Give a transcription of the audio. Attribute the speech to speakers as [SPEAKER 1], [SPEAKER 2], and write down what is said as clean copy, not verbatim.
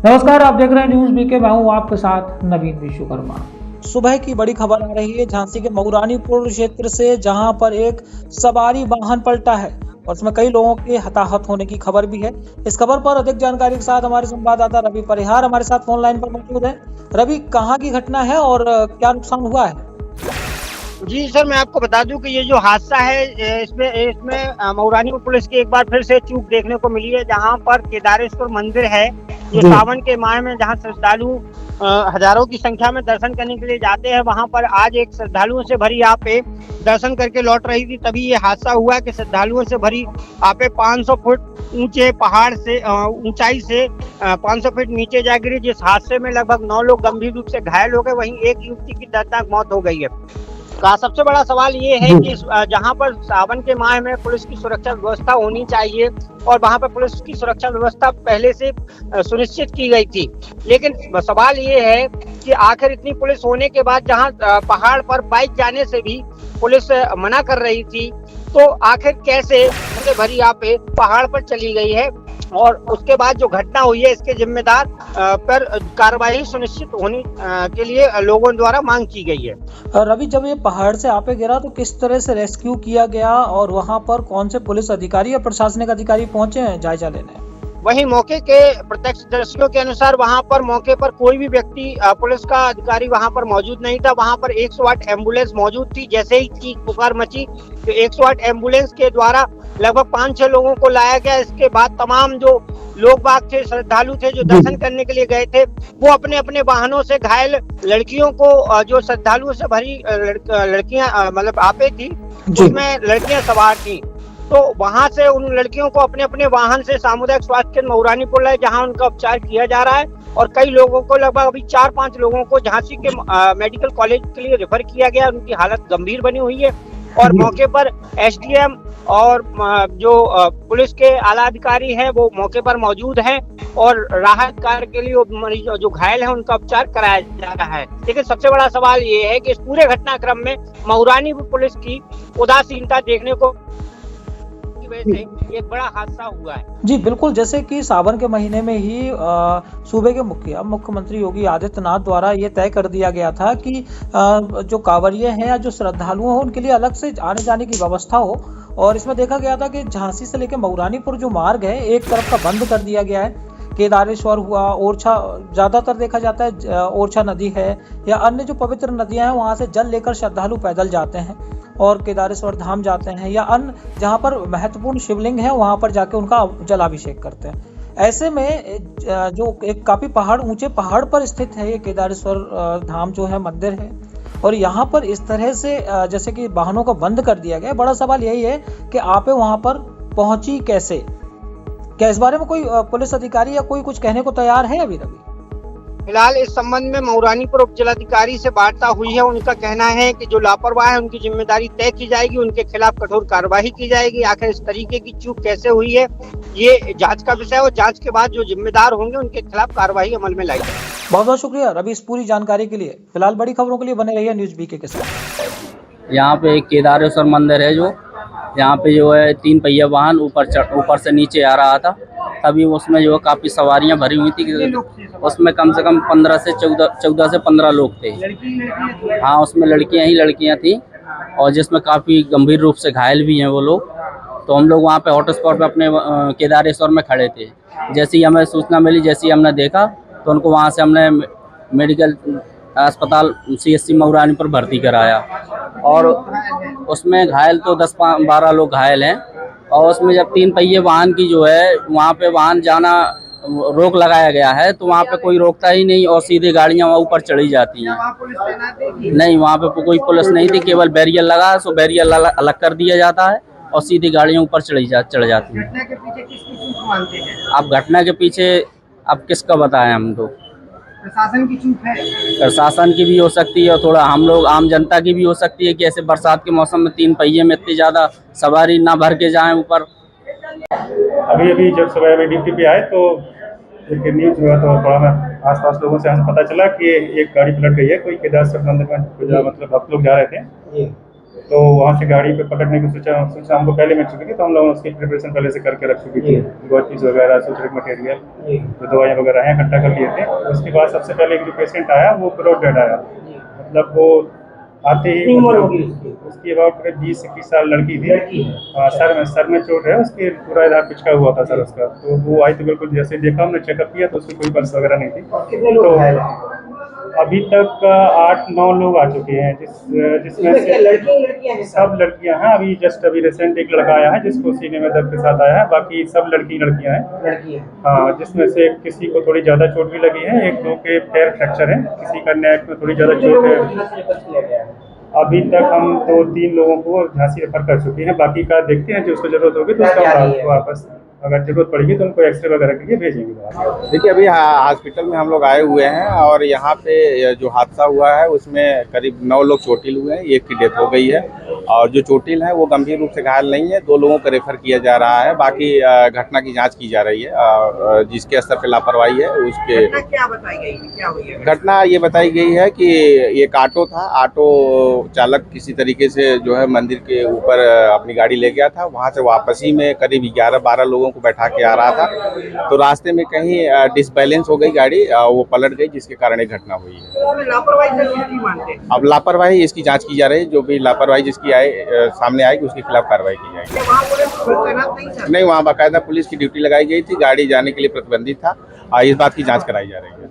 [SPEAKER 1] नमस्कार, आप देख रहे हैं न्यूज बीके। मैं हूं आपके साथ नवीन विश्वकर्मा।
[SPEAKER 2] सुबह की बड़ी खबर आ रही है झांसी के मऊरानीपुर क्षेत्र से, जहां पर एक सवारी वाहन पलटा है और उसमें कई लोगों के हताहत होने की खबर भी है। इस खबर पर अधिक जानकारी के साथ हमारे संवाददाता रवि परिहार हमारे साथ फोन लाइन पर मौजूद है। रवि, कहां की घटना है और क्या नुकसान हुआ है?
[SPEAKER 3] जी सर, मैं आपको बता दूं कि ये जो हादसा है इसमें मऊरानीपुर पुलिस की एक बार फिर से चूक देखने को मिली है। जहां पर केदारेश्वर मंदिर है, जो सावन के माह में जहां श्रद्धालु हजारों की संख्या में दर्शन करने के लिए जाते हैं, वहां पर आज एक श्रद्धालुओं से भरी आपे दर्शन करके लौट रही थी। तभी ये हादसा हुआ कि श्रद्धालुओं से भरी आपे 500 फुट ऊंचे पहाड़ से ऊंचाई से 500 फीट नीचे जा गिरी, जिस हादसे में लगभग 9 लोग गंभीर रूप से घायल हो गए। वहीं एक युवती की दर्दनाक मौत हो गई है। सबसे बड़ा सवाल ये है कि जहां पर सावन के माह में पुलिस की सुरक्षा व्यवस्था होनी चाहिए और वहां पर पुलिस की सुरक्षा व्यवस्था पहले से सुनिश्चित की गई थी, लेकिन सवाल ये है कि आखिर इतनी पुलिस होने के बाद जहां पहाड़ पर बाइक जाने से भी पुलिस मना कर रही थी, तो आखिर कैसे भरी आपे पहाड़ पर चली गई है और उसके बाद जो घटना हुई है इसके जिम्मेदार पर कार्रवाई सुनिश्चित होने के लिए लोगों द्वारा मांग की गई है।
[SPEAKER 2] रवि, जब ये पहाड़ से आपे गिरा तो किस तरह से रेस्क्यू किया गया और वहां पर कौन से पुलिस अधिकारी या प्रशासनिक अधिकारी पहुंचे हैं जायजा लेने?
[SPEAKER 3] वहीं मौके के प्रत्यक्षदर्शियों के अनुसार वहां पर मौके पर कोई भी व्यक्ति पुलिस का अधिकारी वहां पर मौजूद नहीं था। वहां पर 108 एम्बुलेंस मौजूद थी। जैसे ही चीख पुकार मची तो 108 एम्बुलेंस के द्वारा लगभग 5-6 लोगों को लाया गया। इसके बाद तमाम जो लोग बाग थे, श्रद्धालु थे जो दर्शन करने के लिए गए थे, वो अपने अपने वाहनों से घायल लड़कियों को, जो श्रद्धालुओं से भरी लड़कियां मतलब आपे थी, उसमें लड़कियां सवार थी, तो वहां से उन लड़कियों को अपने अपने वाहन से सामुदायिक स्वास्थ्य केंद्र मऊरानीपुर लाए, जहां उनका उपचार किया जा रहा है। और कई लोगों को, लगभग अभी 4-5 लोगों को झांसी के मेडिकल कॉलेज के लिए रेफर किया गया। उनकी हालत गंभीर बनी हुई है और मौके पर एसडीएम और जो पुलिस के आला अधिकारी हैं वो मौके पर मौजूद हैं और राहत कार्य के लिए मरीज जो घायल हैं उनका उपचार कराया जा रहा है। लेकिन सबसे बड़ा सवाल ये है कि इस पूरे घटनाक्रम में मऊरानीपुर पुलिस की उदासीनता देखने को से एक बड़ा हादसा हुआ है।
[SPEAKER 2] जी बिल्कुल, जैसे कि सावन के महीने में ही सूबे के मुख्यमंत्री योगी आदित्यनाथ द्वारा ये तय कर दिया गया था कि जो कांवरिये हैं या जो श्रद्धालु हैं उनके लिए अलग से आने जाने की व्यवस्था हो। और इसमें देखा गया था कि झांसी से लेकर मऊरानीपुर जो मार्ग है एक तरफ का बंद कर दिया गया है। केदारेश्वर हुआ, ओरछा, ज्यादातर देखा जाता है ओरछा नदी है या अन्य जो पवित्र नदियां हैं वहां से जल लेकर श्रद्धालु पैदल जाते हैं और केदारेश्वर धाम जाते हैं या अन्य जहां पर महत्वपूर्ण शिवलिंग है वहां पर जाके उनका जलाभिषेक करते हैं। ऐसे में जो एक काफी ऊंचे पहाड़ पर स्थित है ये केदारेश्वर धाम जो है मंदिर है, और यहाँ पर इस तरह से जैसे कि वाहनों को बंद कर दिया गया। बड़ा सवाल यही है कि आप वहां पर पहुंची कैसे? क्या इस बारे में कोई पुलिस अधिकारी या कोई कुछ कहने को तैयार है अभी? रवि,
[SPEAKER 3] फिलहाल इस संबंध में मऊरानीपुर उप जिलाधिकारी से वार्ता हुई है। उनका कहना है कि जो लापरवाह है उनकी जिम्मेदारी तय की जाएगी, उनके खिलाफ कठोर कार्रवाई की जाएगी। आखिर इस तरीके की चूक कैसे हुई है ये जांच का विषय है और जांच के बाद जो जिम्मेदार होंगे उनके खिलाफ कार्रवाई अमल में लाई जाएगी।
[SPEAKER 2] बहुत बहुत शुक्रिया रवि इस पूरी जानकारी के लिए। फिलहाल बड़ी खबरों के लिए बने रहिए न्यूज बीके के साथ।
[SPEAKER 4] यहाँ पे एक केदारेश्वर मंदिर है, जो यहाँ पे जो है 3 पहिया वाहन ऊपर से नीचे आ रहा था, तभी उसमें जो काफ़ी सवारियाँ भरी हुई थी। उसमें कम से कम 14 से 15 लोग थे। हाँ, उसमें लड़कियाँ थी और जिसमें काफ़ी गंभीर रूप से घायल भी हैं वो लोग। तो हम लोग वहाँ पे हॉटस्पॉट पे अपने केदारेश्वर में खड़े थे। जैसे ही हमें सूचना मिली, जैसे ही हमने देखा तो उनको वहाँ से हमने मेडिकल अस्पताल CSC मऊरानीपुर भर्ती कराया और उसमें घायल तो 10-12 लोग घायल हैं। और उसमें जब 3 पहिए वाहन की जो है वहाँ पे वाहन जाना रोक लगाया गया है, तो वहाँ पे कोई रोकता ही नहीं और सीधे गाड़ियाँ वहाँ ऊपर चढ़ी जाती हैं। नहीं, वहाँ पे कोई पुलिस नहीं थी, केवल बैरियर लगा, सो बैरियर अलग कर दिया जाता है और सीधी गाड़ियाँ ऊपर चढ़ जाती हैं।
[SPEAKER 3] घटना के पीछे किसकी चूक मानते हैं?
[SPEAKER 4] अब घटना के पीछे अब किसका बताएं हम तो?
[SPEAKER 3] प्रशासन की चूक है।
[SPEAKER 4] प्रशासन की भी हो सकती है और थोड़ा हम लोग आम जनता की भी हो सकती है कि ऐसे बरसात के मौसम में 3 पहिए में इतनी ज़्यादा सवारी ना भर के जाएं ऊपर।
[SPEAKER 5] अभी जब सुबह में ड्यूटी पे आए तो एक न्यूज़ हुआ तो थोड़ा मैं आसपास लोगों से हमें पता चला कि एक गाड़ी पलट गई है। कोई केदारेश्वर मंदिर में मतलब भक्त लोग जा रहे थे तो वहाँ से गाड़ी पे पकड़ने की सूचना हमको पहले मिल चुकी थी, तो हम लोगों ने उसकी प्रिपरेशन पहले से करके रख चुकी थी। गॉचीज वगैरह, सूचक मटेरियल, जो दवाइयाँ वगैरह हैं इकट्ठा कर लिए थे। उसके बाद सबसे पहले एक जो पेशेंट आया वो ब्रॉड डेड आया, मतलब वो आते ही उसकी अबाउट 20-21 साल लड़की थी। सर में चोट है, उसके पूरा इधर पिचका हुआ था सर उसका। तो वो आई तो बिल्कुल जैसे देखा हमने, चेकअप किया तो उसकी कोई पल्स वगैरह नहीं थी। तो अभी तक 8-9 लोग आ चुके हैं, जिसमें से सब लड़कियां हैं। अभी रिसेंट एक लड़का आया है जिसको सीने में दर्द के साथ आया है, बाकी सब लड़कियां हैं। हाँ, जिसमें से किसी को थोड़ी ज़्यादा चोट भी लगी है, 1-2 के पैर फ्रैक्चर है, किसी का नेक में थोड़ी ज़्यादा चोट है। अभी तक हम 2-3 लोगों को झांसी रेफर कर चुके हैं, बाकी का देखते हैं, जो उसको जरूरत होगी तो उसका वापस अगर जरूरत पड़ेगी तो उनको एक्सरे वगैरह के लिए भेजेंगे।
[SPEAKER 6] देखिए, अभी हॉस्पिटल में हम लोग आए हुए हैं और यहाँ पे जो हादसा हुआ है उसमें करीब 9 लोग चोटिल हुए हैं, एक की डेथ हो गई है और जो चोटिल हैं वो गंभीर रूप से घायल नहीं है। 2 लोगों को रेफर किया जा रहा है, बाकी घटना की जांच की जा रही है। जिसके स्तर पे लापरवाही है उसके
[SPEAKER 3] क्या बताई गई, क्या हुई है?
[SPEAKER 6] घटना ये बताई गई है कि एक ऑटो था, ऑटो चालक किसी तरीके से जो है मंदिर के ऊपर अपनी गाड़ी ले गया था। वहाँ से वापसी में करीब 11-12 लोगों को बैठा के आ रहा था, तो रास्ते में कहीं डिसबैलेंस हो गई गाड़ी, वो पलट गई, जिसके कारण एक घटना हुई है। अब लापरवाही इसकी जांच की जा रही है, जो भी लापरवाही जिसकी सामने आएगी उसके खिलाफ कार्रवाई की जाएगी। नहीं, वहाँ बाकायदा पुलिस की ड्यूटी लगाई गई थी, गाड़ी जाने के लिए प्रतिबंधित था। इस बात की जांच कराई जा रही है।